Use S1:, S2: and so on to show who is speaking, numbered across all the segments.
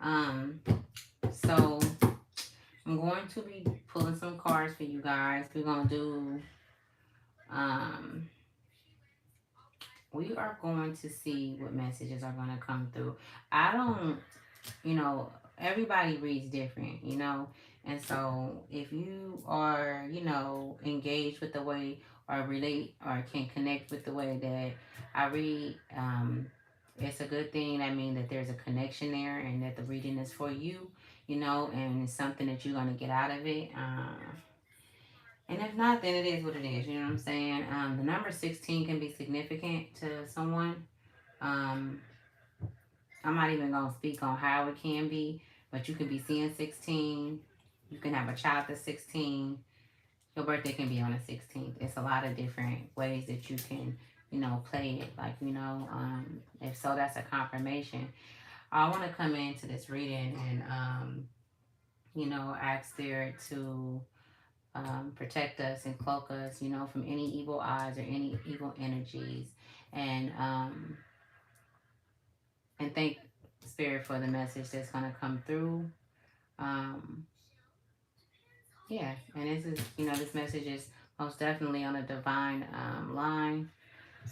S1: Um, so I'm going to be pulling some cards for you guys. We're gonna do um we are going to see what messages are gonna come through. I don't, you know, everybody reads different, and so if you are, engaged with the way or relate or can connect with the way that I read, it's a good thing. I mean that there's a connection there and that the reading is for you, and it's something that you're gonna get out of it. And if not, then it is what it is. You know what I'm saying? The number 16 can be significant to someone. Um, I'm not even going to speak on how it can be, but you can be seeing 16. You can have a child that's 16. Your birthday can be on the 16th. It's a lot of different ways that you can, play it. Like, if so, that's a confirmation. I want to come into this reading and, ask there to protect us and cloak us, from any evil eyes or any evil energies. And, and thank Spirit for the message that's going to come through. Um, yeah, and this is, this message is most definitely on a divine line.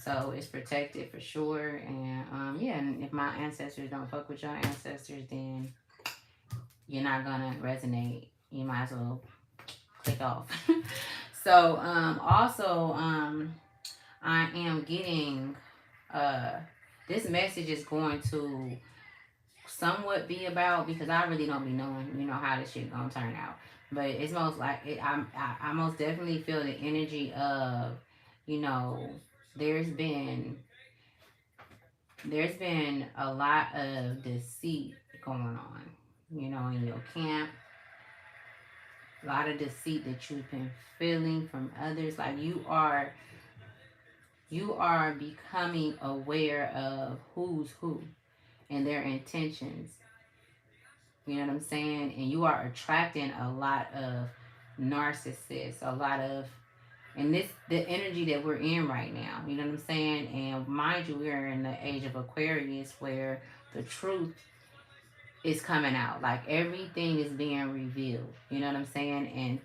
S1: So it's protected for sure. And yeah, and if my ancestors don't fuck with your ancestors, then you're not going to resonate. You might as well click off. So also, I am getting uh, this message is going to somewhat be about, because I really don't be knowing, how this shit gonna turn out. But it's most like it. I most definitely feel the energy of, you know, there's been there's been a lot of deceit going on, in your camp. A lot of deceit that you've been feeling from others. Like you are becoming aware of who's who and their intentions. You know what I'm saying? And you are attracting a lot of narcissists, a lot of, and this, the energy that we're in right now. You know what I'm saying? And mind you, we're in the age of Aquarius where the truth is coming out. Like everything is being revealed. You know what I'm saying? And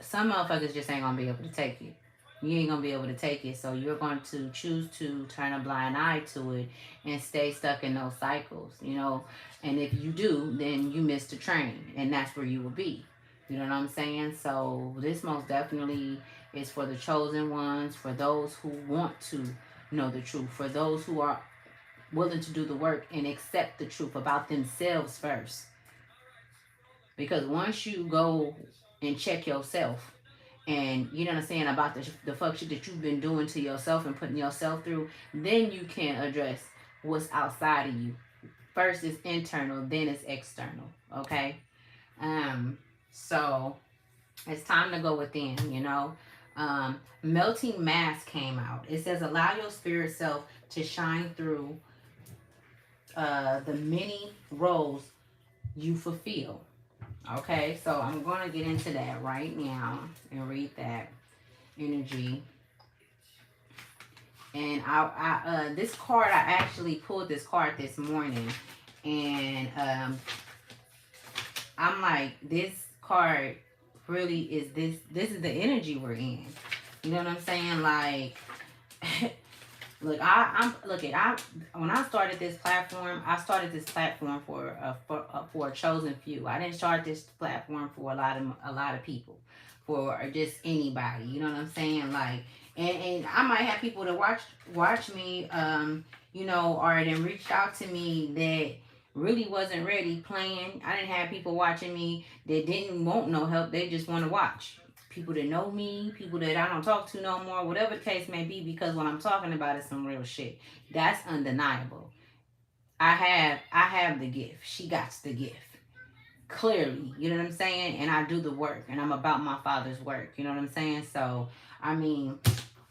S1: some motherfuckers just ain't gonna be able to take it. You ain't gonna be able to take it, so you're going to choose to turn a blind eye to it and stay stuck in those cycles, And if you do, then you miss the train, and that's where you will be. You know what I'm saying? So this most definitely is for the chosen ones, for those who want to know the truth, for those who are willing to do the work and accept the truth about themselves first. Because once you go and check yourself, and you know what I'm saying, about the fuck shit that you've been doing to yourself and putting yourself through, then you can address what's outside of you. First is internal, then it's external. Okay. So it's time to go within. Melting Mask came out. It says allow your spirit self to shine through the many roles you fulfill. Okay, so I'm going to get into that right now and read that energy. And this card, I actually pulled this card this morning, and I'm like, this card really is this. This is the energy we're in. You know what I'm saying? Like, look, when I started this platform, I started this platform for a chosen few. I didn't start this platform for a lot of people, for just anybody. You know what I'm saying? Like, and I might have people that watch me, or then reached out to me that really wasn't ready playing. I didn't have people watching me that didn't want no help. They just want to watch. People that know me, people that I don't talk to no more, whatever the case may be, because what I'm talking about is some real shit. That's undeniable. I have the gift. She got the gift. Clearly, you know what I'm saying? And I do the work, and I'm about my father's work. You know what I'm saying? So, I mean,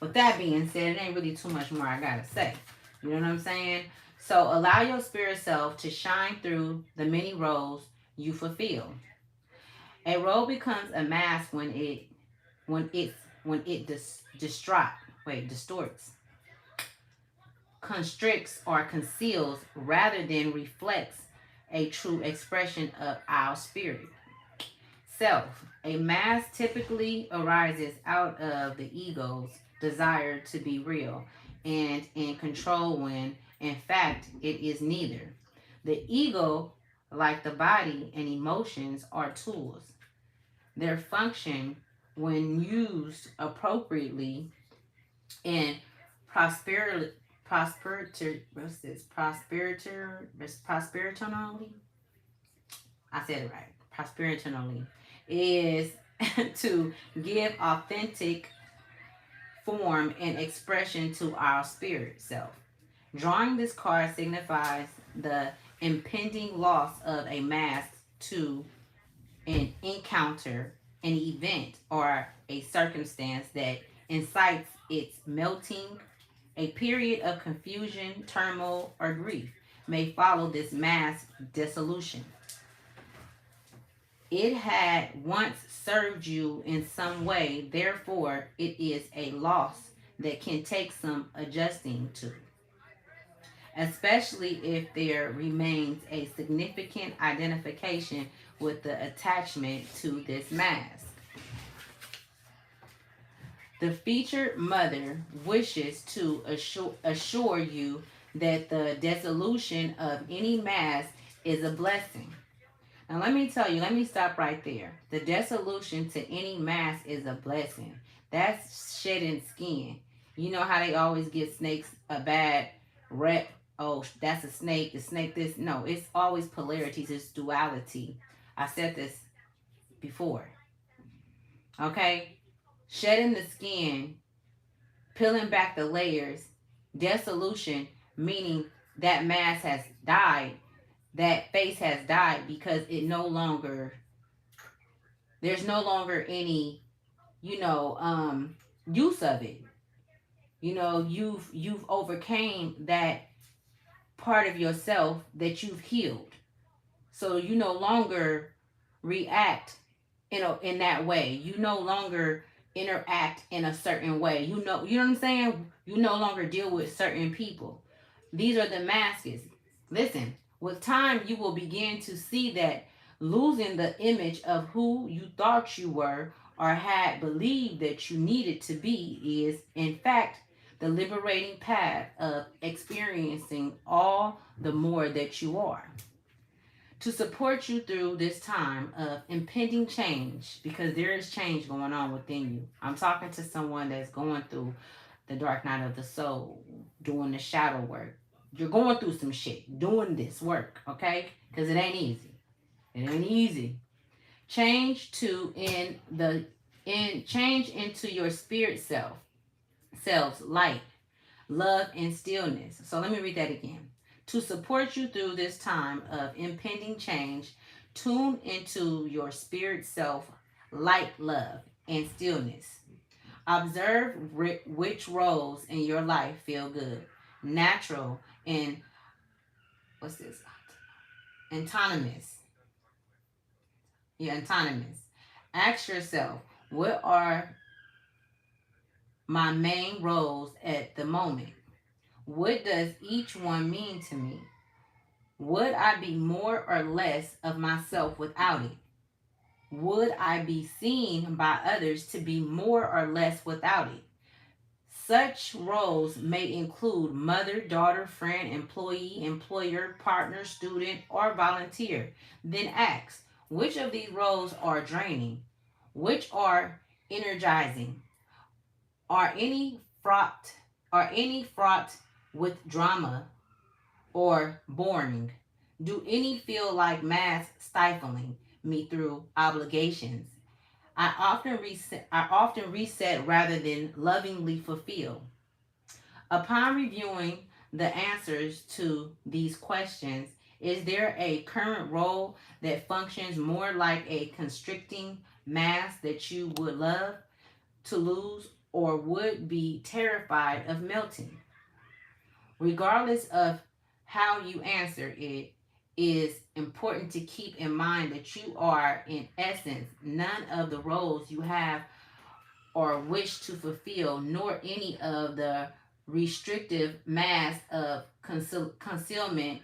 S1: with that being said, it ain't really too much more I gotta say. You know what I'm saying? So allow your spirit self to shine through the many roles you fulfill. A role becomes a mask when it distorts, constricts, or conceals rather than reflects a true expression of our spirit. Self. A mask typically arises out of the ego's desire to be real and in control when, in fact, it is neither. The ego, like the body and emotions, are tools. Their function, when used appropriately and prosperity, what's this? Prosperitonally? I said it right. Prosperitonally is to give authentic form and expression to our spirit self. Drawing this card signifies the impending loss of a mask to an encounter, an event, or a circumstance that incites its melting. A period of confusion, turmoil, or grief may follow this mass dissolution. It had once served you in some way, therefore, it is a loss that can take some adjusting to, especially if there remains a significant identification with the attachment to this mask. The featured mother wishes to assure you that the dissolution of any mask is a blessing. Now, let me tell you, let me stop right there. The dissolution to any mask is a blessing. That's shedding skin. You know how they always give snakes a bad rep? Oh, that's a snake. The snake this. No, it's always polarities. It's duality. I said this before. Okay? Shedding the skin, peeling back the layers, dissolution, meaning that mask has died, that face has died because it no longer, there's no longer any, use of it. You've overcame that part of yourself that you've healed. So you no longer react in that way. You no longer interact in a certain way. You know what I'm saying? You no longer deal with certain people. These are the masks. Listen, with time you will begin to see that losing the image of who you thought you were or had believed that you needed to be is, in fact, the liberating path of experiencing all the more that you are. To support you through this time of impending change, because there is change going on within you. I'm talking to someone that's going through the dark night of the soul, doing the shadow work. You're going through some shit, doing this work, okay? Because it ain't easy. It ain't easy. Change into your spirit self's light, love, and stillness. So let me read that again. To support you through this time of impending change, tune into your spirit self, light, love, and stillness. Observe which roles in your life feel good, natural, and what's this? Autonomous. Yeah, autonomous. Ask yourself, what are my main roles at the moment? What does each one mean to me? Would I be more or less of myself without it? Would I be seen by others to be more or less without it? Such roles may include mother, daughter, friend, employee, employer, partner, student, or volunteer. Then ask, which of these roles are draining? Which are energizing? Are any fraught with drama or boring? Do any feel like mass stifling me through obligations? I often reset rather than lovingly fulfill. Upon reviewing the answers to these questions, is there a current role that functions more like a constricting mass that you would love to lose or would be terrified of melting? Regardless of how you answer, it is important to keep in mind that you are, in essence, none of the roles you have or wish to fulfill, nor any of the restrictive mask of concealment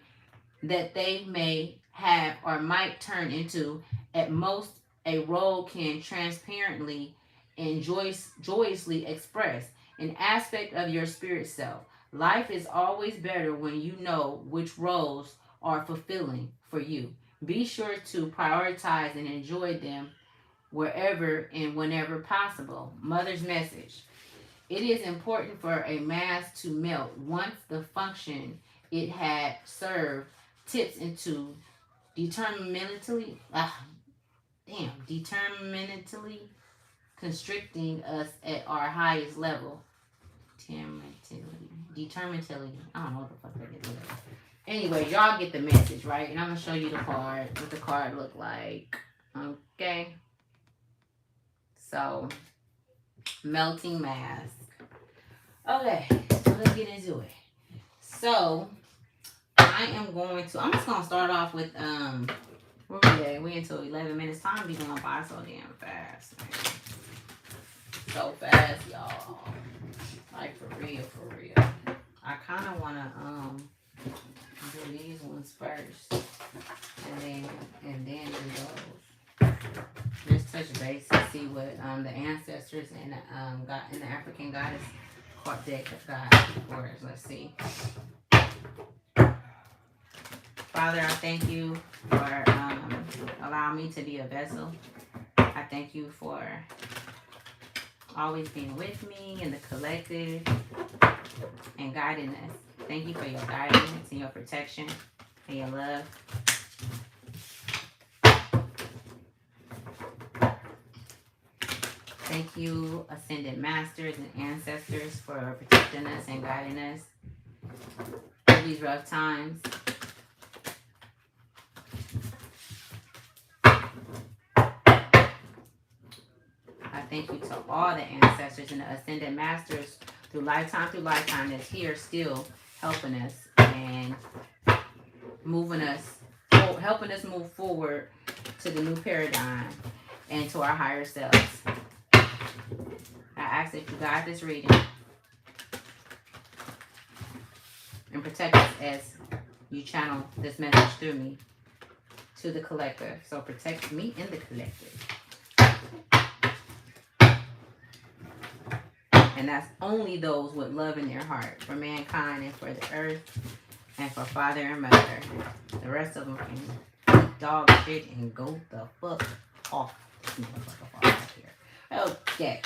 S1: that they may have or might turn into, at most, a role can transparently and joyously express an aspect of your spirit self. Life is always better when you know which roles are fulfilling for you. Be sure to prioritize and enjoy them wherever and whenever possible. Mother's message. It is important for a mass to melt once the function it had served tips into determinately, determinately constricting us at our highest level. Determinately. I don't know what the fuck that is. Anyway, y'all get the message, right? And I'm gonna show you the card, what the card look like. Okay. So, melting mask. Okay, so let's get into it. So, I'm just gonna start off with where we at? We until 11 minutes. Time be going by so damn fast, man. So fast, y'all. Like for real, for real. I kinda wanna do these ones first. And then do those. Just touch base and see what the ancestors and God and the African goddess deck got for us. Let's see. Father, I thank you for allowing me to be a vessel. I thank you for always being with me in the collective and guiding us. Thank you for your guidance and your protection and your love. Thank you, Ascended Masters and Ancestors, for protecting us and guiding us through these rough times. Thank you to all the ancestors and the Ascended Masters through lifetime that's here still helping us and helping us move forward to the new paradigm and to our higher selves. I ask that you guide this reading and protect us as you channel this message through me to the collective. So protect me and the collective. And that's only those with love in their heart for mankind and for the earth and for father and mother. The rest of them can eat dog shit and go the fuck off. This motherfucker off here. Okay.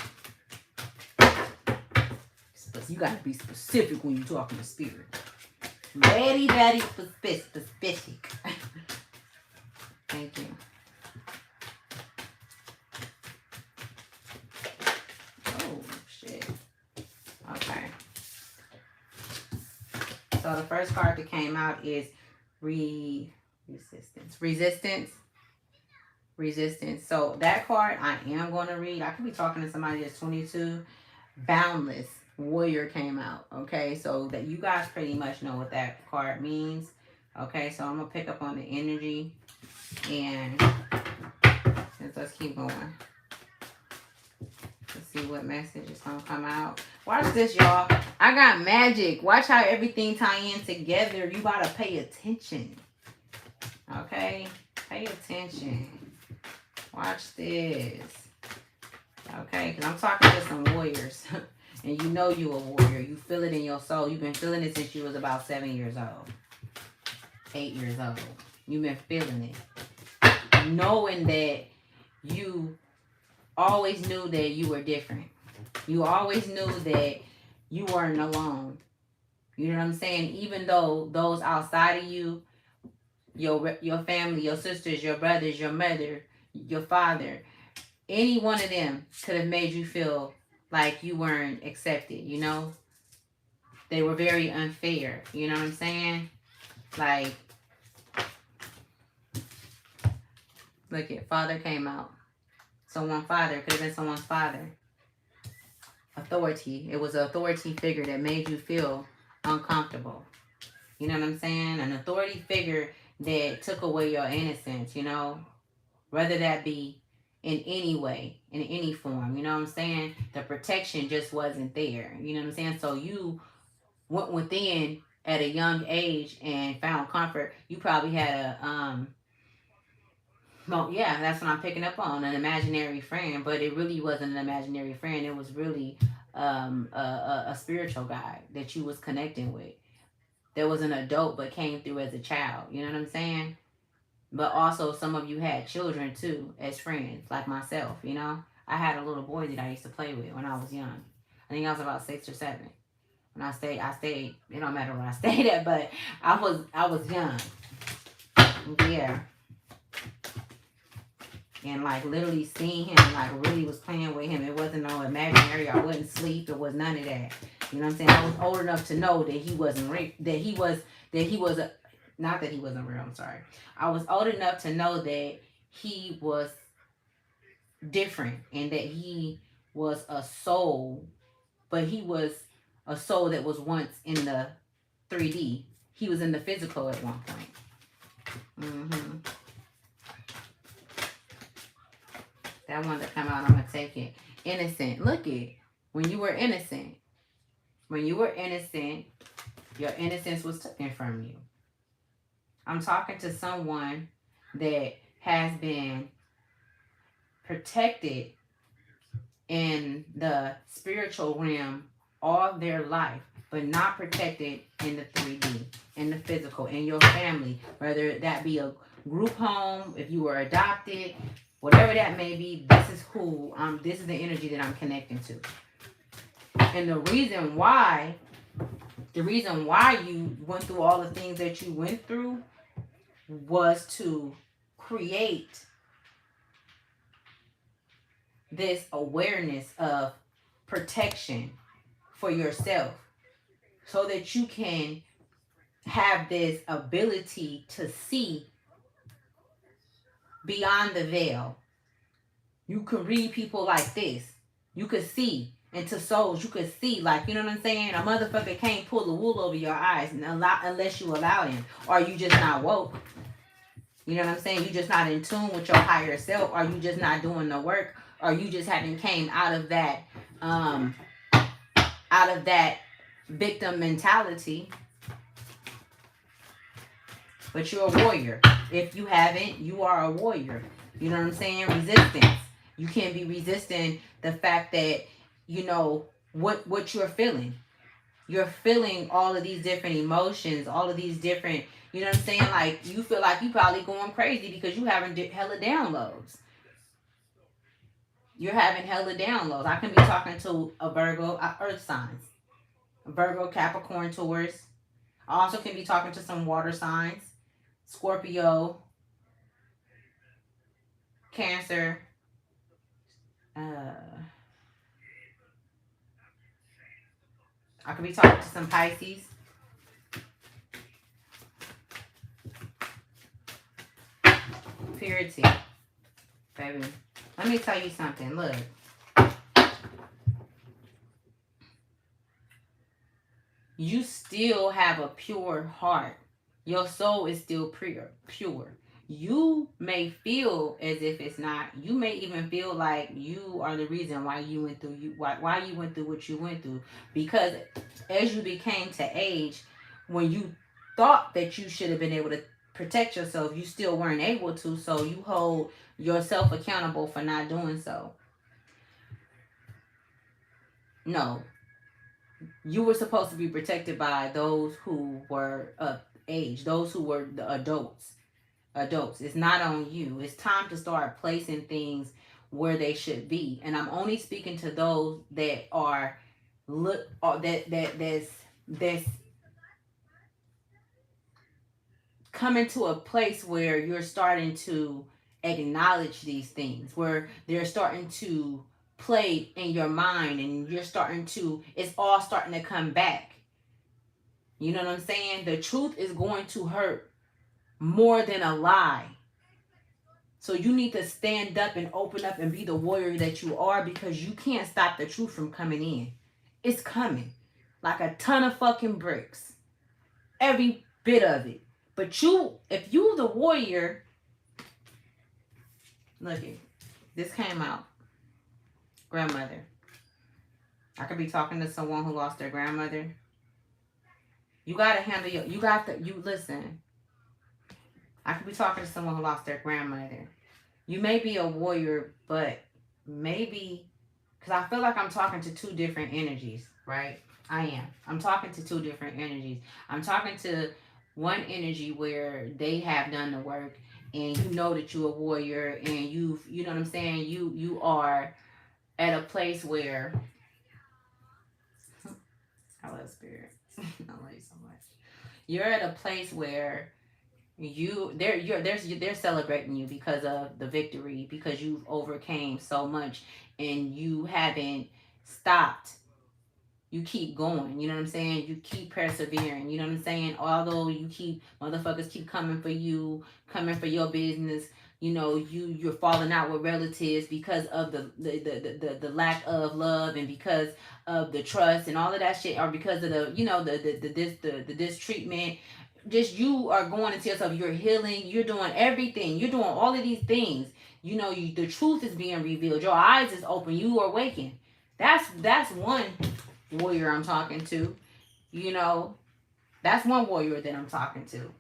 S1: You gotta be specific when you're talking to spirit. Very, very specific. Thank you. So the first card that came out is resistance. So that card I am going to read. I could be talking to somebody that's 22. Boundless warrior came out. Okay, so that you guys pretty much know what that card means. Okay, so I'm gonna pick up on the energy and let's keep going. Let's see what message is gonna come out. Watch this, y'all. I got magic. Watch how everything tie in together. You gotta pay attention. Okay? Pay attention. Watch this. Okay? Because I'm talking to some warriors. And you know you a warrior. You feel it in your soul. You've been feeling it since you was about 7 years old. 8 years old. You've been feeling it. Knowing that you always knew that you were different. You always knew that you weren't alone. You know what I'm saying? Even though those outside of you, your family, your sisters, your brothers, your mother, your father, any one of them could have made you feel like you weren't accepted, you know? They were very unfair, you know what I'm saying? Like, look at father came out. Someone's father, could have been someone's father. Authority. It was an authority figure that made you feel uncomfortable. You know what I'm saying? An authority figure that took away your innocence, you know? Whether that be in any way, in any form, you know what I'm saying? The protection just wasn't there, you know what I'm saying? So you went within at a young age and found comfort. You probably had well, yeah, that's what I'm picking up on, an imaginary friend, but it really wasn't an imaginary friend. It was really a spiritual guide that you was connecting with. There was an adult but came through as a child. You know what I'm saying? But also some of you had children too as friends, like myself. You know, I had a little boy that I used to play with when I was young. I think I was about 6 or 7. When I stayed. It don't matter where I stayed at, but I was young. Yeah, and like literally seeing him, like really was playing with him. It wasn't no imaginary. I wouldn't sleep. It was none of that. You know what I'm saying? I was old enough to know that he wasn't real. That he was a, not that he wasn't real. I'm sorry. I was old enough to know that he was different and that he was a soul, but he was a soul that was once in the 3D. He was in the physical at one point. Mm-hmm. That one that come out, I'm gonna take it. Innocent. Look it. When you were innocent. When you were innocent, your innocence was taken from you. I'm talking to someone that has been protected in the spiritual realm all their life, but not protected in the 3D, in the physical, in your family, whether that be a group home, if you were adopted, whatever that may be. This is who this is the energy that I'm connecting to. And the reason why you went through all the things that you went through was to create this awareness of protection for yourself so that you can have this ability to see beyond the veil. You can read people like this. You could see into souls. You could see, like, you know what I'm saying? A motherfucker can't pull the wool over your eyes unless you allow him. Or you just not woke. You know what I'm saying? You just not in tune with your higher self. Or you just not doing the work. Or you just haven't came out of that victim mentality. But you're a warrior. If you haven't, you are a warrior. You know what I'm saying? Resistance. You can't be resisting the fact that, you know, what you're feeling. You're feeling all of these different emotions, all of these different, you know what I'm saying? Like, you feel like you probably going crazy because you having hella downloads. You're having hella downloads. I can be talking to a Virgo, earth signs. Virgo, Capricorn, Taurus. I also can be talking to some water signs. Scorpio, Cancer, I could be talking to some Pisces. Purity. Baby, let me tell you something. Look. You still have a pure heart. Your soul is still pure. You may feel as if it's not. You may even feel like you are the reason why you went through why you went through what you went through. Because as you became to age, when you thought that you should have been able to protect yourself, you still weren't able to. So you hold yourself accountable for not doing so. No, you were supposed to be protected by those who were of age, those who were the adults. It's not on you. It's time to start placing things where they should be. And I'm only speaking to those that are that's coming to a place where you're starting to acknowledge these things, where they're starting to play in your mind, and it's all starting to come back. You know what I'm saying? The truth is going to hurt more than a lie. So you need to stand up and open up and be the warrior that you are, because you can't stop the truth from coming in. It's coming like a ton of fucking bricks. Every bit of it. But if you the warrior, look it. This came out. Grandmother. I could be talking to someone who lost their grandmother. You gotta handle your. You got to. You listen. I could be talking to someone who lost their grandmother. You may be a warrior, but maybe because I feel like I'm talking to two different energies, right? I am. I'm talking to two different energies. I'm talking to one energy where they have done the work, and you know that you're a warrior, and you know what I'm saying. You are at a place where I love spirit. I love you so much. You're at a place where they're celebrating you because of the victory, because you've overcame so much and you haven't stopped. You keep going, you know what I'm saying? You keep persevering, you know what I'm saying? Although you keep motherfuckers keep coming for you, coming for your business, you know, you're falling out with relatives because of the lack of love, and because of the trust and all of that shit, or because of the, you know, the distreatment. Just you are going into yourself, you're healing, you're doing everything, you're doing all of these things. You know, the truth is being revealed, your eyes is open, you are awakened. That's one warrior I'm talking to. You know, that's one warrior that I'm talking to.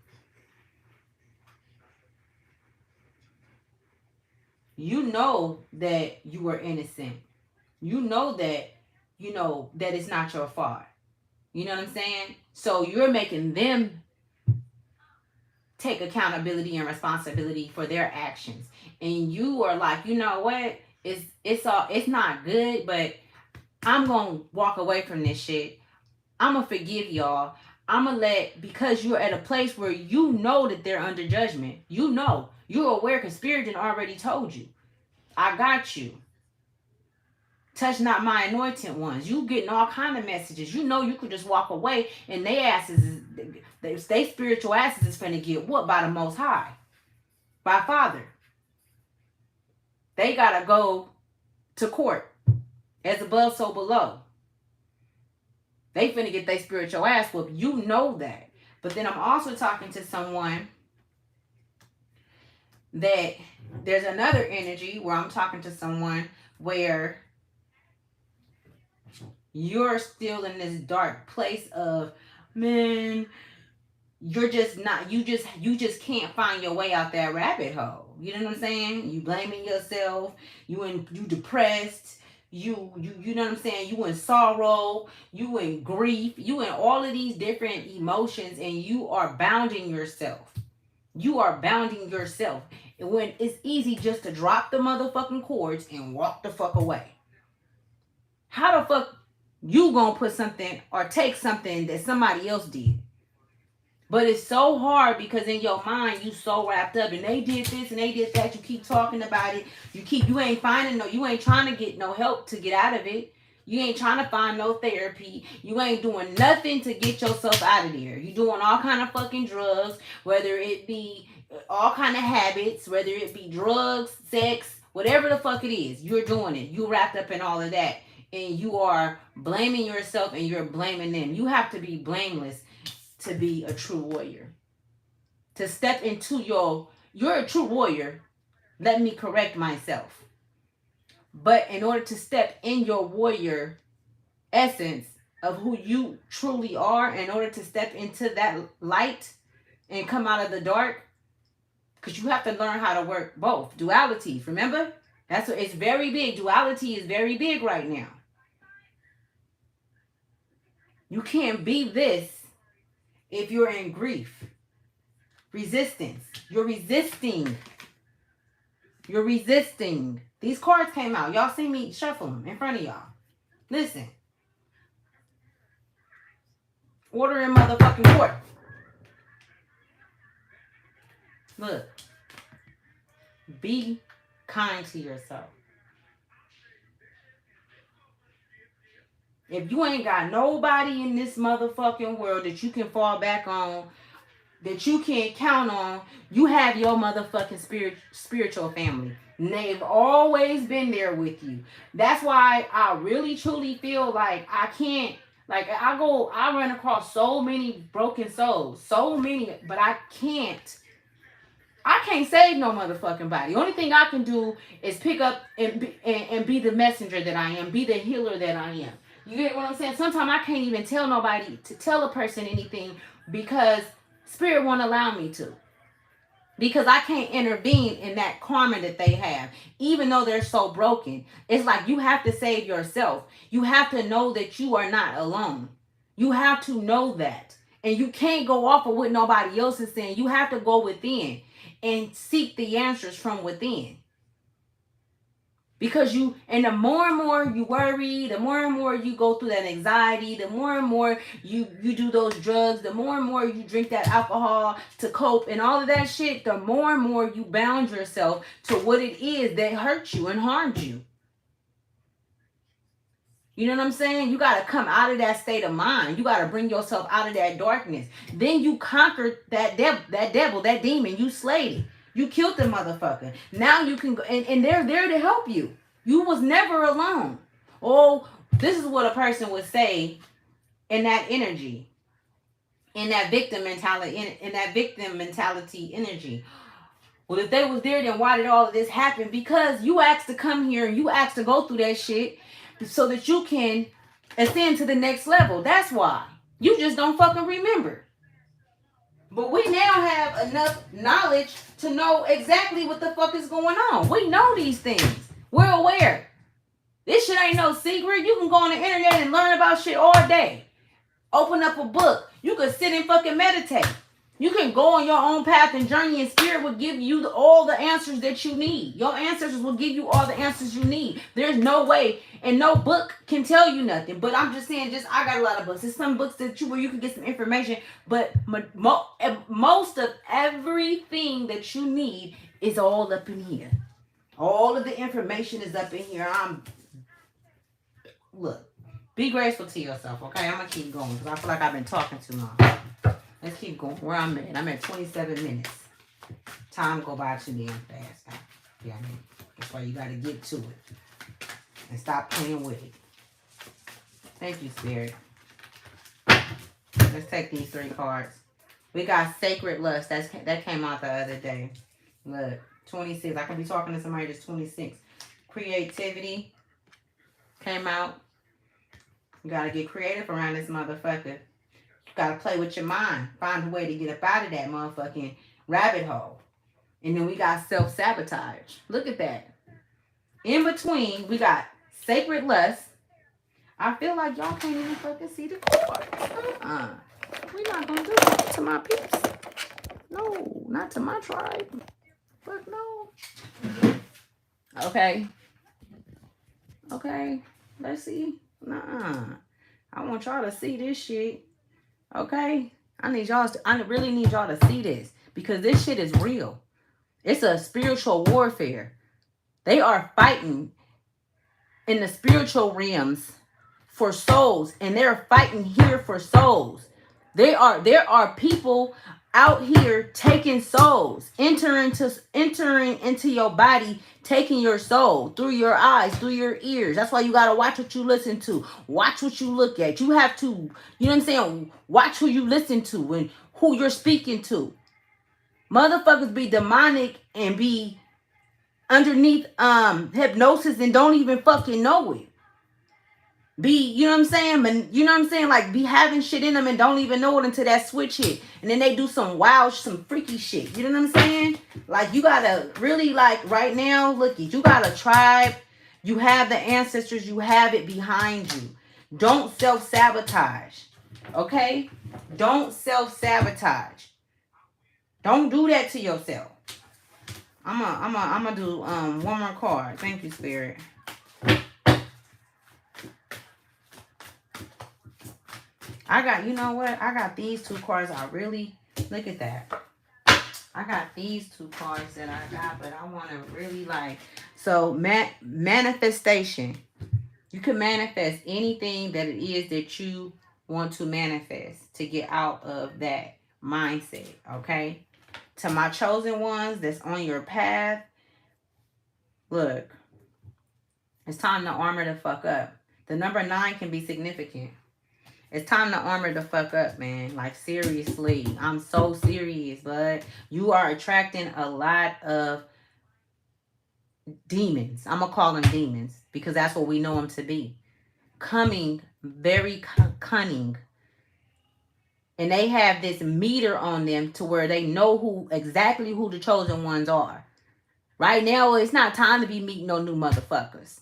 S1: You know that you were innocent. You know that, you know that it's not your fault. You know what I'm saying? So you're making them take accountability and responsibility for their actions. And you are like, you know what? It's not good, but I'm gonna walk away from this shit. I'm gonna forgive y'all. I'm gonna let, because you're at a place where you know that they're under judgment. You know, you're aware because Spirit already told you, I got you. Touch not my anointed ones. You getting all kind of messages. You know you could just walk away and they asses, they spiritual asses is finna get whooped by the Most High, by Father. They gotta go to court, as above so below. They finna get their spiritual ass whooped. You know that. But then I'm also talking to someone that there's another energy where I'm talking to someone where you're still in this dark place of, man, you're just not, you just can't find your way out that rabbit hole. You know what I'm saying? You blaming yourself, you depressed, you know what I'm saying, you in sorrow, you in grief, you in all of these different emotions, and you are bounding yourself. You are bounding yourself when it's easy just to drop the motherfucking cords and walk the fuck away. How the fuck you gonna put something or take something that somebody else did? But it's so hard because in your mind you so wrapped up, and they did this and they did that. You keep talking about it. You ain't finding no, you ain't trying to get no help to get out of it. You ain't trying to find no therapy. You ain't doing nothing to get yourself out of there. You doing all kind of fucking drugs, whether it be all kind of habits, whether it be drugs, sex, whatever the fuck it is. You're doing it. You wrapped up in all of that, and you are blaming yourself and you're blaming them. You have to be blameless to be a true warrior. To step into you're a true warrior. Let me correct myself. But in order to step in your warrior essence of who you truly are, in order to step into that light and come out of the dark, because you have to learn how to work both dualities. Remember, that's what it's very big. Duality is very big right now. You can't be this if you're in grief. Resistance. You're resisting. You're resisting. These cards came out. Y'all see me shuffle them in front of y'all. Listen. Order in motherfucking court. Look. Be kind to yourself. If you ain't got nobody in this motherfucking world that you can fall back on, that you can count on, you have your motherfucking spiritual family. And they've always been there with you. That's why I really truly feel like I can't, like I run across so many broken souls, so many, but I can't save no motherfucking body. The only thing I can do is pick up and be the messenger that I am, be the healer that I am. You get what I'm saying? Sometimes I can't even tell nobody to tell a person anything because spirit won't allow me to. Because I can't intervene in that karma that they have, even though they're so broken. It's like you have to save yourself. You have to know that you are not alone. You have to know that. And you can't go off of what nobody else is saying. You have to go within and seek the answers from within. Because you, and the more and more you worry, the more and more you go through that anxiety, the more and more you do those drugs, the more and more you drink that alcohol to cope and all of that shit, the more and more you bound yourself to what it is that hurt you and harmed you. You know what I'm saying? You got to come out of that state of mind. You got to bring yourself out of that darkness. Then you conquered that devil, that demon. You slayed it. You killed the motherfucker. Now you can go, and they're there to help you. You was never alone. Oh, this is what a person would say in that energy, in that victim mentality, in that victim mentality energy. Well, if they was there, then why did all of this happen? Because you asked to come here and you asked to go through that shit so that you can ascend to the next level. That's why. You just don't fucking remember. But we now have enough knowledge to know exactly what the fuck is going on. We know these things. We're aware. This shit ain't no secret. You can go on the internet and learn about shit all day. Open up a book. You can sit and fucking meditate. You can go on your own path and journey, and spirit will give you all the answers that you need. Your ancestors will give you all the answers you need. There's no way, and no book can tell you nothing. But I'm just saying, I got a lot of books. There's some books that where you can get some information, but most of everything that you need is all up in here. All of the information is up in here. Look, be graceful to yourself, okay? I'm gonna keep going because I feel like I've been talking too long. Let's keep going. Where I'm at. I'm at 27 minutes. Time go by too damn fast. Yeah, I mean, that's why you got to get to it. And stop playing with it. Thank you, Spirit. Let's take these 3 cards. We got Sacred Lust. That came out the other day. Look, 26. I can be talking to somebody that's 26. Creativity came out. You got to get creative around this motherfucker. Gotta play with your mind. Find a way to get up out of that motherfucking rabbit hole. And then we got self-sabotage. Look at that. In between, we got Sacred Lust. I feel like y'all can't even fucking see the cards. We're not gonna do that to my peeps. No, not to my tribe. Fuck no. Okay. Okay. Let's see. Nuh-uh. I want y'all to see this shit. Okay, I really need y'all to see this because this shit is real. It's a spiritual warfare. They are fighting in the spiritual realms for souls, and they're fighting here for souls. There are people out here taking souls, entering into your body, taking your soul through your eyes, through your ears. That's why you gotta watch what you listen to, watch what you look at. You have to, you know what I'm saying? Watch who you listen to and who you're speaking to. Motherfuckers be demonic and be underneath hypnosis and don't even fucking know it. Be, you know what I'm saying? But you know what I'm saying? Like, be having shit in them and don't even know it until that switch hit. And then they do some wild, some freaky shit. You know what I'm saying? Like, you gotta really, like, right now, look, you got a tribe. You have the ancestors. You have it behind you. Don't self-sabotage. Okay? Don't self-sabotage. Don't do that to yourself. I'm gonna do one more card. Thank you, Spirit. I got, you know what? I got these 2 cards. I really, look at that. I got these 2 cards that I got, but I want to really like, so manifestation. You can manifest anything that it is that you want to manifest to get out of that mindset, okay? To my chosen ones that's on your path, look, it's time to armor the fuck up. The number 9 can be significant. It's time to armor the fuck up, man. Like, seriously. I'm so serious, bud. You are attracting a lot of demons. I'm going to call them demons because that's what we know them to be. Coming very cunning. And they have this meter on them to where they know exactly who the chosen ones are. Right now, it's not time to be meeting no new motherfuckers.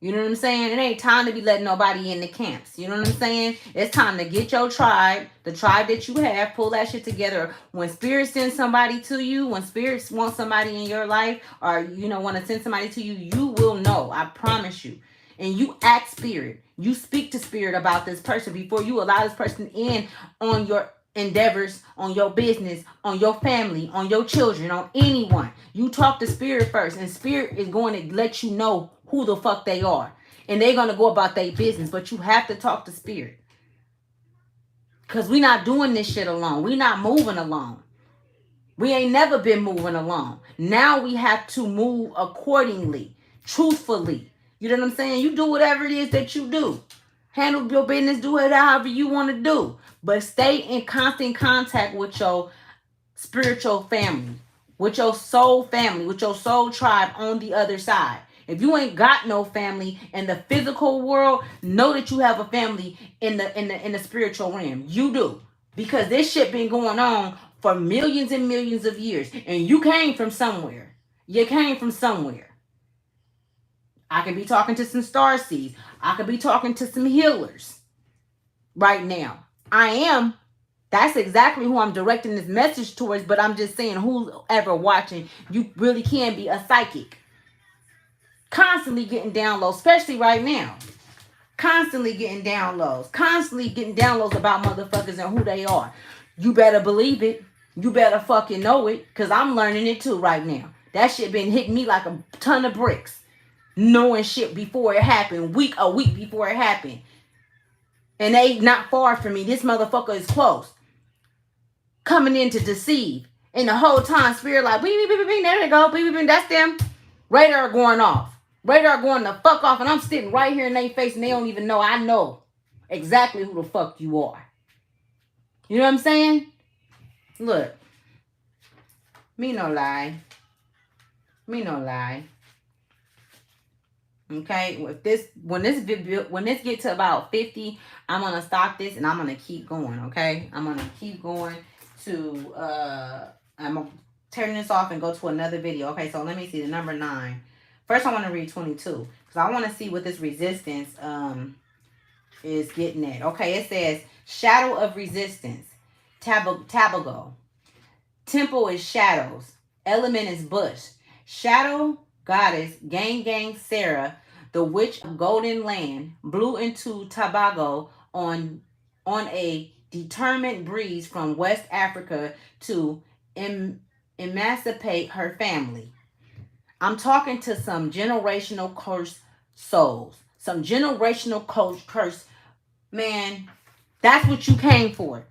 S1: You know what I'm saying? It ain't time to be letting nobody in the camps. You know what I'm saying? It's time to get your tribe, the tribe that you have, pull that shit together. When spirit sends somebody to you, when spirits want somebody in your life, or, you know, want to send somebody to you, you will know. I promise you. And you ask spirit. You speak to spirit about this person before you allow this person in on your endeavors, on your business, on your family, on your children, on anyone. You talk to spirit first, and spirit is going to let you know who the fuck they are. And they're going to go about their business, but you have to talk to spirit. Because we not doing this shit alone. We not moving alone. We ain't never been moving alone. Now we have to move accordingly, truthfully. You know what I'm saying? You do whatever it is that you do. Handle your business, do it however you want to do. But stay in constant contact with your spiritual family, with your soul family, with your soul tribe on the other side. If you ain't got no family in the physical world, know that you have a family in the spiritual realm. You do. Because this shit been going on for millions and millions of years. And you came from somewhere. You came from somewhere. I could be talking to some star seeds. I could be talking to some healers right now. I am. That's exactly who I'm directing this message towards, but I'm just saying, who's ever watching, you really can be a psychic. Constantly getting downloads, especially right now. Constantly getting downloads. Constantly getting downloads about motherfuckers and who they are. You better believe it. You better fucking know it, because I'm learning it too right now. That shit been hitting me like a ton of bricks. Knowing shit before it happened. A week before it happened. And they not far from me. This motherfucker is close. Coming in to deceive. And the whole time, spirit like, beep, beep, beep, beep, there they go. Beep, beep, beep, that's them. Radar going off. Radar going the fuck off. And I'm sitting right here in their face and they don't even know. I know exactly who the fuck you are. You know what I'm saying? Look. Me no lie. Me no lie. Okay, when this get to about 50, I'm gonna stop this and I'm gonna keep going. Okay, I'm gonna keep going to I'm gonna turn this off and go to another video. Okay, so let me see the number 9. First, I want to read 22 because I want to see what this resistance is getting at. Okay, it says shadow of resistance, tabago. Temple is shadows. Element is bush. Shadow goddess Gang Sarah, the witch of Golden Land, blew into Tobago on a determined breeze from West Africa to emancipate her family. I'm talking to some generational cursed souls. Some generational cursed. Man, that's what you came for.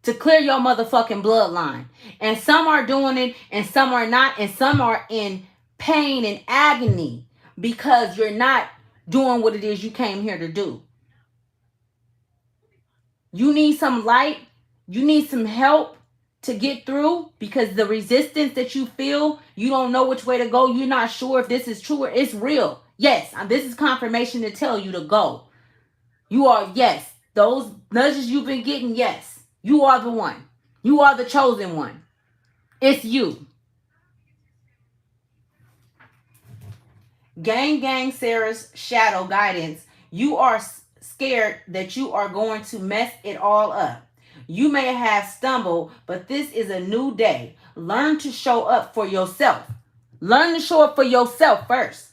S1: To clear your motherfucking bloodline. And some are doing it and some are not. And some are in pain and agony because you're not doing what it is you came here to do. You need some light. You need some help to get through because the resistance that you feel, you don't know which way to go. You're not sure if this is true or it's real. Yes, this is confirmation to tell you to go. You are, yes. Those nudges you've been getting, yes. You are the one. You are the chosen one. It's you. Gang Sarah's shadow guidance. You are scared that you are going to mess it all up. You may have stumbled, but this is a new day. Learn to show up for yourself. Learn to show up for yourself first.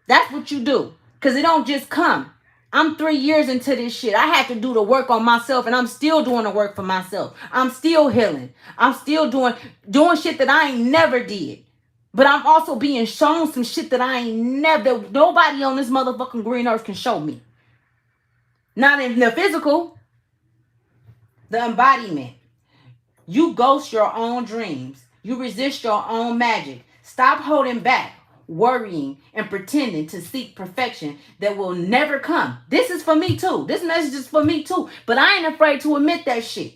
S1: That's what you do. Because it don't just come. I'm 3 years into this shit. I had to do the work on myself, and I'm still doing the work for myself. I'm still healing. I'm still doing shit that I ain't never did. But I'm also being shown some shit that I ain't never, nobody on this motherfucking green earth can show me. Not in the physical. The embodiment. You ghost your own dreams. You resist your own magic. Stop holding back, worrying, and pretending to seek perfection that will never come. This is for me too. This message is for me too. But I ain't afraid to admit that shit.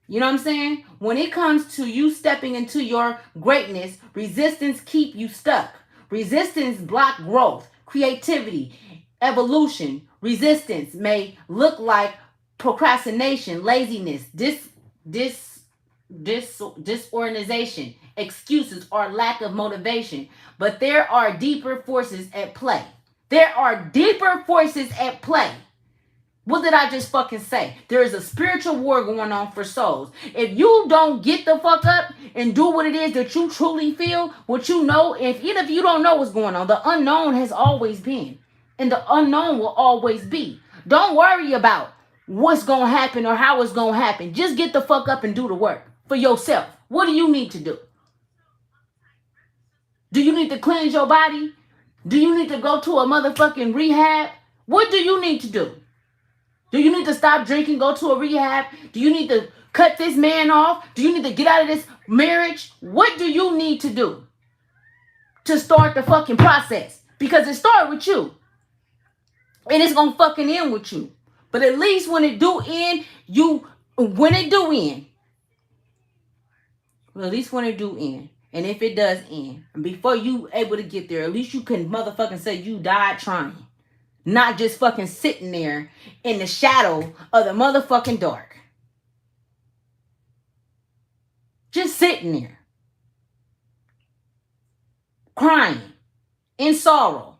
S1: You know what I'm saying? When it comes to you stepping into your greatness, resistance keep you stuck. Resistance block growth, creativity, evolution. Resistance may look like procrastination, laziness, disorganization, excuses, or lack of motivation. But there are deeper forces at play. There are deeper forces at play. What did I just fucking say? There is a spiritual war going on for souls. If you don't get the fuck up and do what it is that you truly feel, what you know, even if you don't know what's going on, the unknown has always been. And the unknown will always be. Don't worry about what's going to happen or how it's going to happen. Just get the fuck up and do the work for yourself. What do you need to do? Do you need to cleanse your body? Do you need to go to a motherfucking rehab? What do you need to do? Do you need to stop drinking, go to a rehab? Do you need to cut this man off? Do you need to get out of this marriage? What do you need to do to start the fucking process? Because it started with you. And it's going to fucking end with you. But at least when it do end, and if it does end, before you able to get there, at least you can motherfucking say you died trying. Not just fucking sitting there in the shadow of the motherfucking dark. Just sitting there. Crying. In sorrow.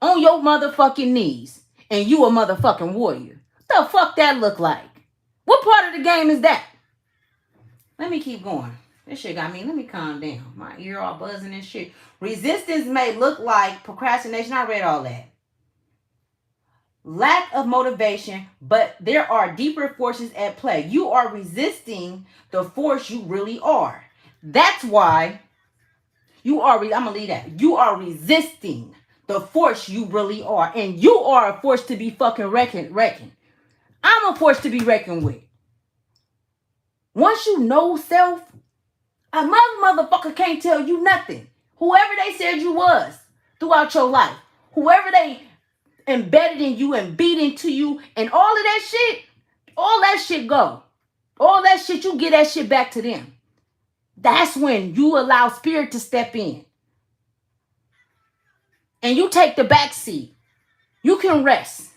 S1: On your motherfucking knees. And you a motherfucking warrior. What the fuck that look like? What part of the game is that? Let me keep going. This shit got me. Let me calm down. My ear all buzzing and shit. Resistance may look like procrastination. I read all that. Lack of motivation, but there are deeper forces at play. You are resisting the force you really are. That's why you are, I'm going to leave that. You are resisting the force you really are. And you are a force to be fucking reckoned. I'm a force to be reckoned with. Once you know self, a motherfucker can't tell you nothing. Whoever they said you was throughout your life, whoever they embedded in you and beat into you and all of that shit go. All that shit, you get that shit back to them. That's when you allow spirit to step in. And you take the back seat. You can rest.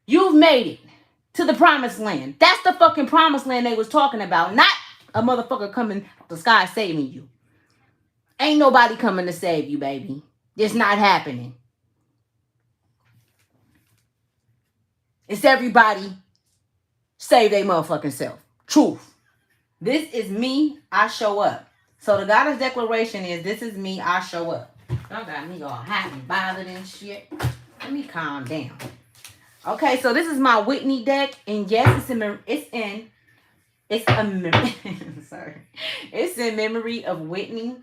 S1: You've made it to the promised land. That's the fucking promised land they was talking about. Not a motherfucker coming out the sky saving you. Ain't nobody coming to save you, baby. It's not happening. It's everybody save their motherfucking self. Truth. This is me, I show up. So the goddess declaration is, this is me, I show up. Y'all got me all hot and bothered and shit. Let me calm down. Okay, so this is my Whitney deck. And yes, it's in memory of Whitney.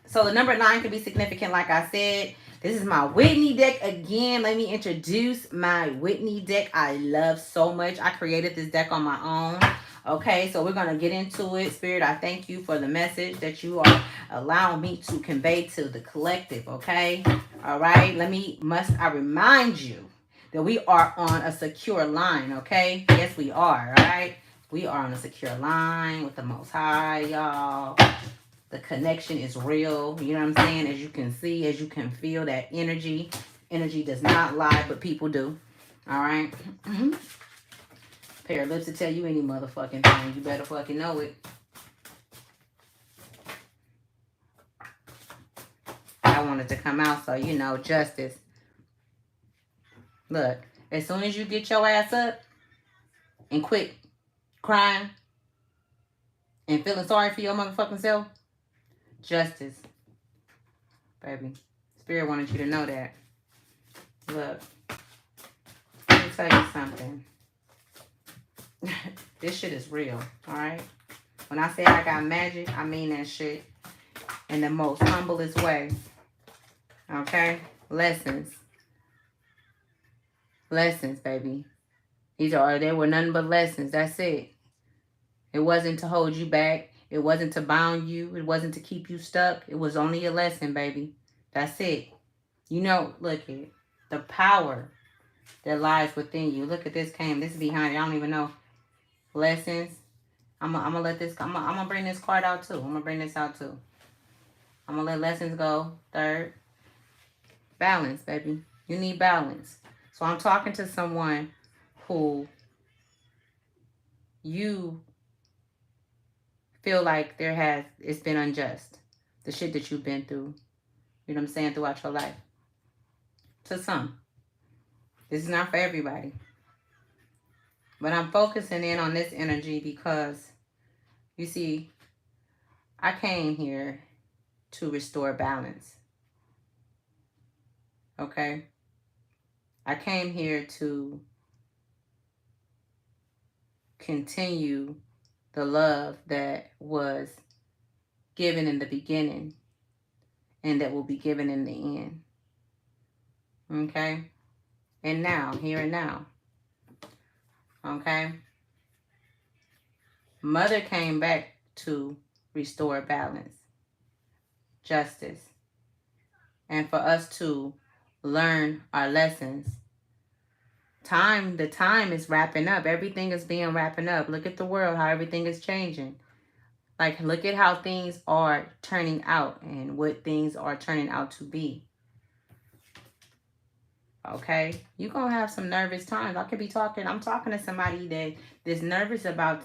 S1: So the number 9 can be significant, like I said. This is my Whitney deck again. Let me introduce my Whitney deck I love so much. I created this deck on my own. Okay, so we're going to get into it. Spirit, I thank you for the message that you are allowing me to convey to the collective, okay? All right, I remind you that we are on a secure line, okay? Yes, we are, all right? We are on a secure line with the Most High, y'all. The connection is real. You know what I'm saying? As you can see, as you can feel that energy. Energy does not lie, but people do. All right? Pair of lips to tell you any motherfucking thing. You better fucking know it. I wanted to come out, so you know, justice. Look, as soon as you get your ass up and quit crying and feeling sorry for your motherfucking self, justice. Baby. Spirit wanted you to know that. Look. Let me tell you something. This shit is real. Alright? When I say I got magic, I mean that shit in the most humblest way. Okay? Lessons. Lessons, baby. They were nothing but lessons. That's it. It wasn't to hold you back. It wasn't to bound you. It wasn't to keep you stuck. It was only a lesson, baby. That's it. You know, look at the power that lies within you. Look at this came. This is behind it. I don't even know. Lessons. I'm gonna let this. I'm gonna bring this card out too. I'm gonna bring this out too. I'm gonna let lessons go. Third. Balance, baby. You need balance. So I'm talking to someone who you feel like it's been unjust. The shit that you've been through. You know what I'm saying? Throughout your life. To some. This is not for everybody. But I'm focusing in on this energy because, you see, I came here to restore balance. Okay? I came here to continue the love that was given in the beginning and that will be given in the end. Okay? And now, here and now. Okay? Mother came back to restore balance, justice, and for us to learn our lessons. The time is wrapping up. Everything is being wrapping up. Look at the world, how everything is changing. Like, look at how things are turning out and what things are turning out to be. Okay? You're going to have some nervous times. I'm talking to somebody that's nervous about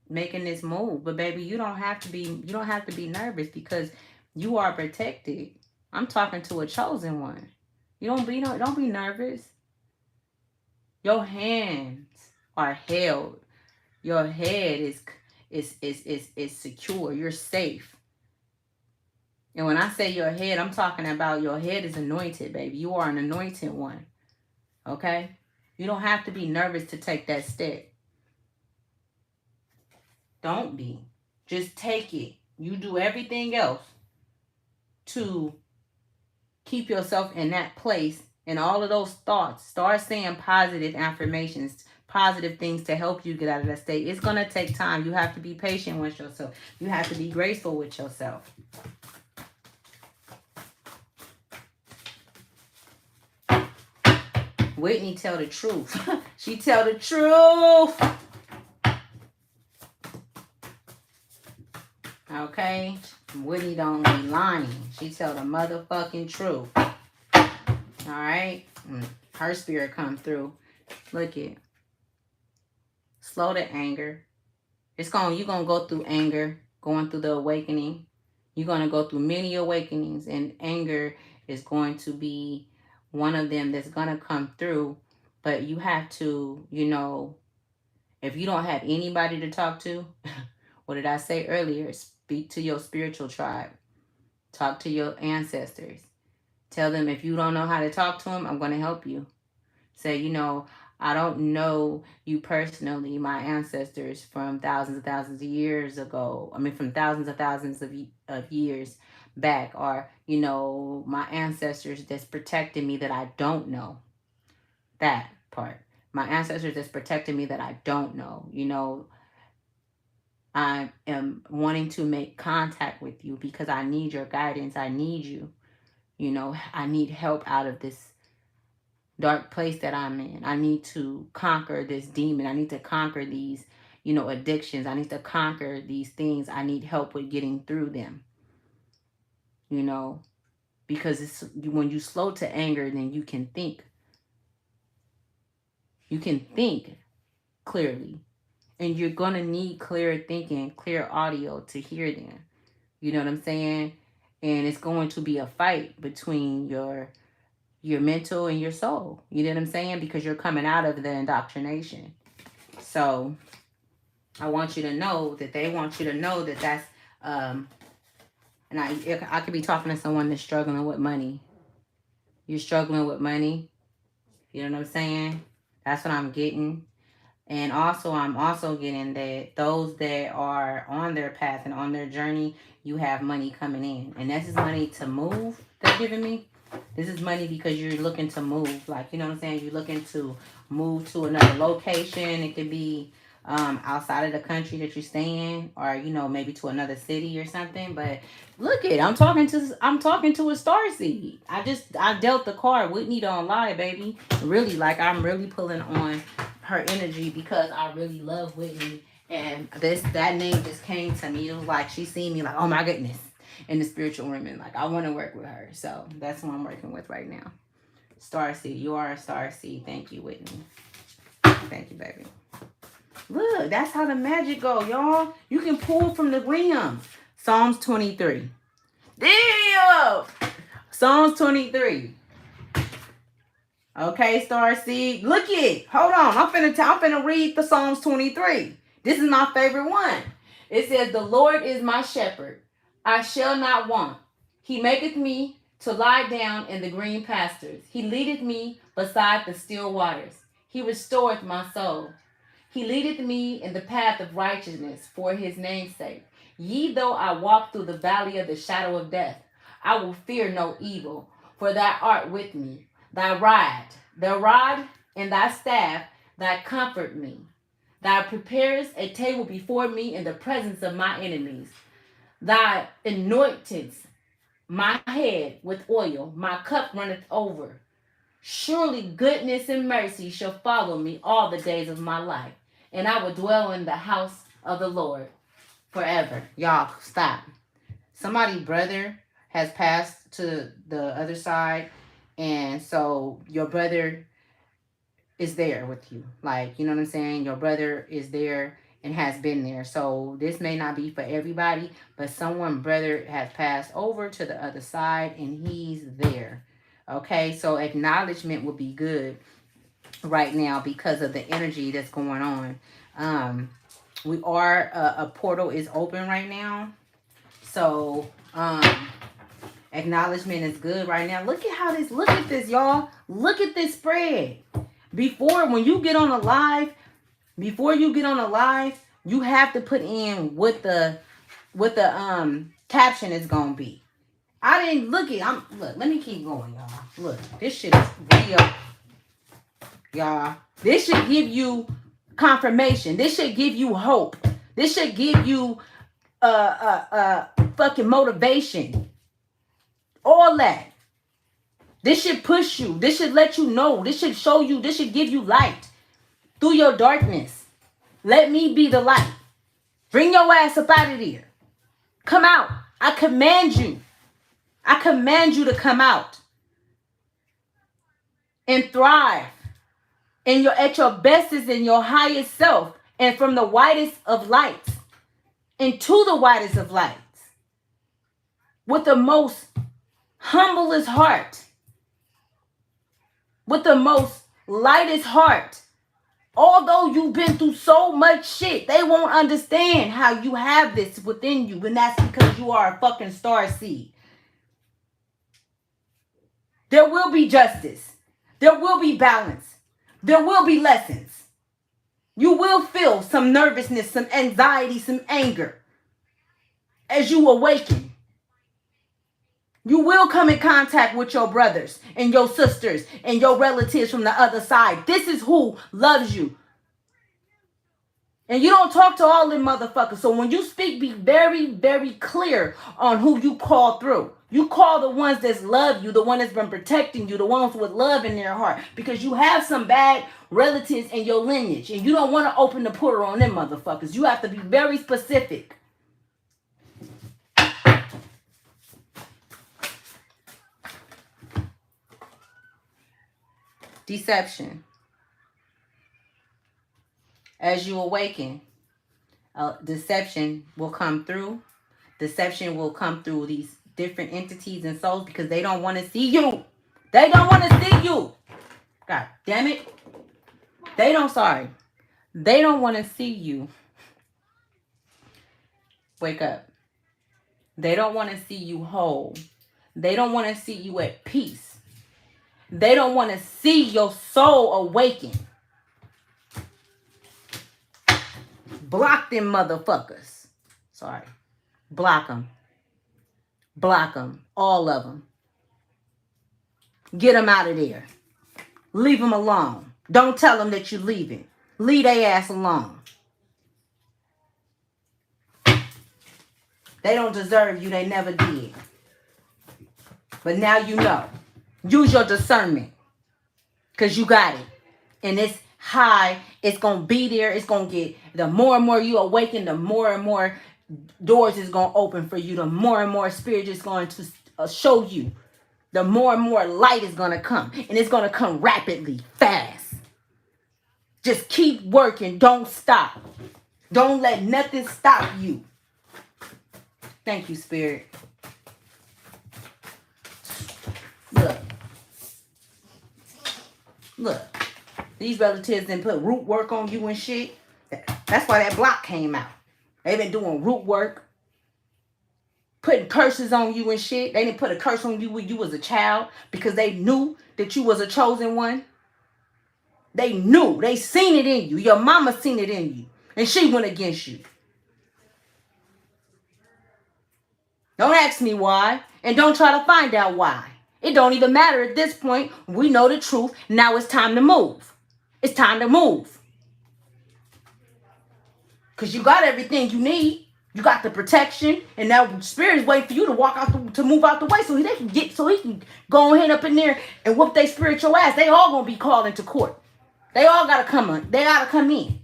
S1: making this move. But baby, you don't have to be nervous because you are protected. I'm talking to a chosen one. Don't be nervous. Your hands are held. Your head is secure. You're safe. And when I say your head, I'm talking about your head is anointed, baby. You are an anointed one. Okay? You don't have to be nervous to take that step. Don't be. Just take it. You do everything else to keep yourself in that place, and all of those thoughts. Start saying positive affirmations, positive things to help you get out of that state. It's going to take time. You have to be patient with yourself. You have to be graceful with yourself. Whitney tell the truth. She tell the truth. Okay? Whitney don't be lying. She tell the motherfucking truth. Alright? Her spirit come through. Look it. Slow the anger. You're gonna go through anger, going through the awakening. You're gonna go through many awakenings, and anger is going to be one of them that's gonna come through. But you have to, if you don't have anybody to talk to, what did I say earlier? Speak to your spiritual tribe. Talk to your ancestors. Tell them if you don't know how to talk to them, I'm going to help you. Say, I don't know you personally, my ancestors from thousands and thousands of years ago. I mean, from thousands and thousands of years back. Or, my ancestors that's protecting me that I don't know. That part. My ancestors that's protecting me that I don't know. I am wanting to make contact with you because I need your guidance. I need you. I need help out of this dark place that I'm in. I need to conquer this demon. I need to conquer these, addictions. I need to conquer these things. I need help with getting through them. Because when you slow to anger, then you can think. You can think clearly. And you're going to need clear thinking, clear audio to hear them. You know what I'm saying? And it's going to be a fight between your mental and your soul. You know what I'm saying? Because you're coming out of the indoctrination. So I want you to know that they want you to know that that's and I could be talking to someone that's struggling with money. You're struggling with money. You know what I'm saying? That's what I'm getting. And also, I'm also getting that those that are on their path and on their journey, you have money coming in. And this is money to move they're giving me. This is money because you're looking to move. Like, you know what I'm saying? You're looking to move to another location. It could be outside of the country that you're staying, or, maybe to another city or something. But look it, I'm talking to a starseed. I dealt the card. Whitney don't lie, baby. Really, like, I'm really pulling on her energy because I really love Whitney, and that name just came to me. It was like she seen me like, oh my goodness, in the spiritual realm. And like, I want to work with her. So that's who I'm working with right now. Starseed. You are a starseed. Thank you, Whitney. Thank you, baby. Look, that's how the magic go, y'all. You can pull from the rim. Psalms 23. Damn! Psalms 23. Okay, Starseed. Look it. Hold on. I'm finna read the Psalms 23. This is my favorite one. It says, the Lord is my shepherd. I shall not want. He maketh me to lie down in the green pastures. He leadeth me beside the still waters. He restoreth my soul. He leadeth me in the path of righteousness for his name's sake. Yea, though I walk through the valley of the shadow of death, I will fear no evil, for thou art with me. Thy rod and thy staff, thy comfort me. Thou preparest a table before me in the presence of my enemies. Thou anointest my head with oil, my cup runneth over. Surely goodness and mercy shall follow me all the days of my life, and I will dwell in the house of the Lord forever. Y'all, stop. Somebody's brother has passed to the other side, and so your brother is there with you. Like, you know what I'm saying? Your brother is there and has been there. So this may not be for everybody, but someone brother has passed over to the other side and he's there. Okay, so acknowledgement would be good right now because of the energy that's going on. We are a portal is open right now. So acknowledgement is good right now. Look at this, y'all. Look at this spread. When you get on a live, you have to put in what the caption is gonna be. I didn't look it. Look, let me keep going, y'all. Look, this shit is real. Y'all, this should give you confirmation. This should give you hope. This should give you fucking motivation. All that. This should push you. This should let you know. This should show you. This should give you light through your darkness. Let me be the light. Bring your ass up out of there. Come out. I command you. I command you to come out and thrive at your bestest in your highest self, and from the widest of lights into the widest of lights with the most humblest heart, with the most lightest heart. Although you've been through so much shit, they won't understand how you have this within you, and that's because you are a fucking starseed. There will be justice. There will be balance. There will be lessons. You will feel some nervousness, some anxiety, some anger as you awaken. You will come in contact with your brothers and your sisters and your relatives from the other side. This is who loves you. And you don't talk to all them motherfuckers. So when you speak, be very, very clear on who you call through. You call the ones that love you, the one that's been protecting you, the ones with love in their heart. Because you have some bad relatives in your lineage. And you don't want to open the portal on them motherfuckers. You have to be very specific. Deception. As you awaken, deception will come through. Deception will come through these different entities and souls because they don't want to see you. They don't want to see you. God damn it. They don't want to see you. Wake up. They don't want to see you whole. They don't want to see you at peace. They don't want to see your soul awaken. Block them motherfuckers. Sorry. Block them. Block them. All of them. Get them out of there. Leave them alone. Don't tell them that you're leaving. Leave their ass alone. They don't deserve you. They never did. But now you know. Use your discernment. Because you got it. And it's high. It's going to be there. It's going to get, the more and more you awaken, the more and more doors is going to open for you. The more and more spirit is going to show you. The more and more light is going to come. And it's going to come rapidly, fast. Just keep working. Don't stop. Don't let nothing stop you. Thank you, Spirit. Look. Look. These relatives didn't put root work on you and shit. That's why that block came out. They've been doing root work. Putting curses on you and shit. They didn't put a curse on you when you was a child because they knew that you was a chosen one. They knew. They seen it in you. Your mama seen it in you. And she went against you. Don't ask me why. And don't try to find out why. It don't even matter at this point. We know the truth. Now it's time to move. It's time to move. Because you got everything you need. You got the protection. And now spirit is waiting for you to walk out, to move out the way so he can go ahead up in there and whoop their spiritual ass. They all going to be called into court. They all got to come in. They got to come in.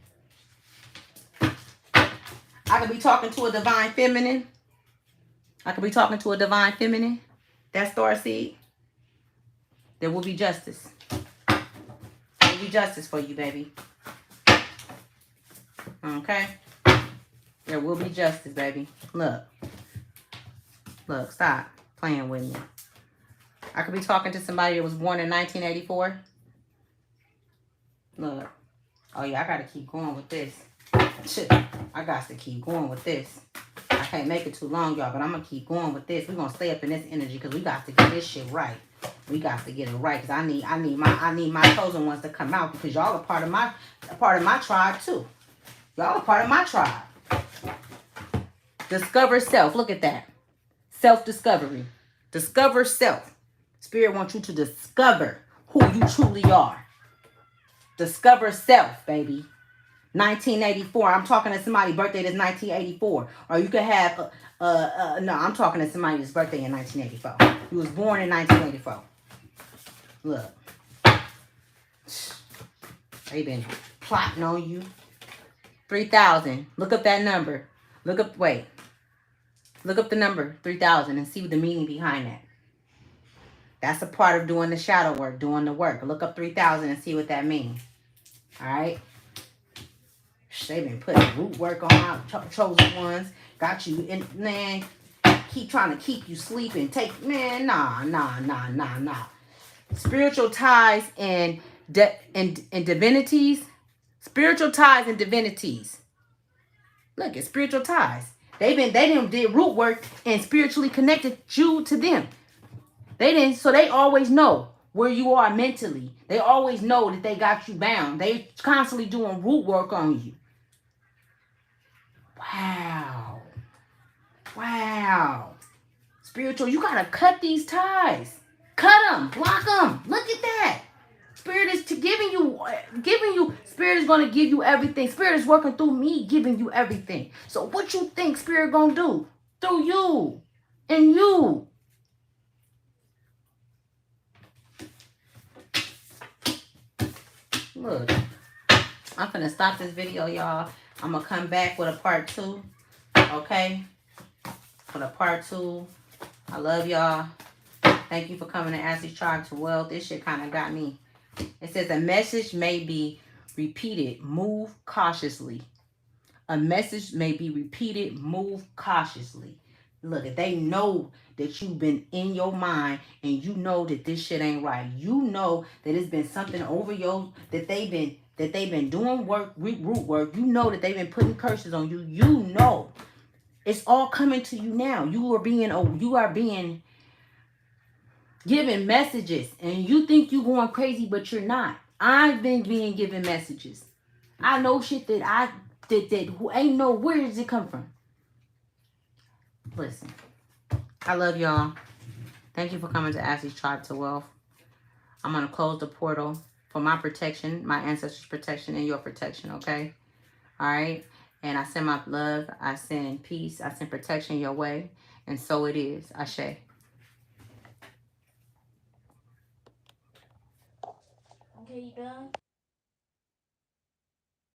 S1: I could be talking to a divine feminine. I could be talking to a divine feminine. That star seed. There will be justice. There will be justice for you, baby. Okay? There will be justice, baby. Look. Look, stop playing with me. I could be talking to somebody that was born in 1984. Look. Oh, yeah, I got to keep going with this. I got to keep going with this. I can't make it too long, y'all, but I'm going to keep going with this. We're going to stay up in this energy because we got to get this shit right. We got to get it right because I need my chosen ones to come out because y'all are part of my tribe too. Y'all are part of my tribe. Discover self. Look at that. Self-discovery. Discover self. Spirit wants you to discover who you truly are. Discover self, baby. 1984. I'm talking to somebody's birthday that's 1984. Or you could have no, I'm talking to somebody's birthday in 1984. He was born in 1984. Look. They been plotting on you. 3,000. Look up that number. Look up the number 3,000 and see the meaning behind that. That's a part of doing the shadow work, doing the work. Look up 3,000 and see what that means. All right? They've been putting root work on our chosen ones. Got you in, man. Keep trying to keep you sleeping. Man, nah. Spiritual ties and divinities. Spiritual ties and divinities. Look at spiritual ties. They did root work and spiritually connected you to them. So they always know where you are mentally. They always know that they got you bound. They constantly doing root work on you. Wow. Spiritual, you gotta cut these ties. Cut them, block them. Look at that. Spirit is giving you. Spirit is gonna give you everything. Spirit is working through me, giving you everything. So what you think Spirit gonna do through you and you? Look, I'm finna stop this video, y'all. I'm gonna come back with a part 2. Okay? For the part 2. I love y'all. Thank you for coming to Ask These Tribe to Wealth. This shit kind of got me. It says a message may be repeated. Move cautiously. A message may be repeated. Move cautiously. Look, if they know that you've been in your mind and you know that this shit ain't right. You know that it's been something over that they've been doing work, root work. You know that they've been putting curses on you. You know. It's all coming to you now. You are being given messages and you think you're going crazy, but you're not. I've been being given messages. I know shit that who ain't know where does it come from. Listen, I love y'all. Thank you for coming to Ask These Tribe to Wealth. I'm going to close the portal for my protection, my ancestors' protection, and your protection, okay? All right? And I send my love. I send peace. I send protection your way. And so it is. Ashe. Okay, you done?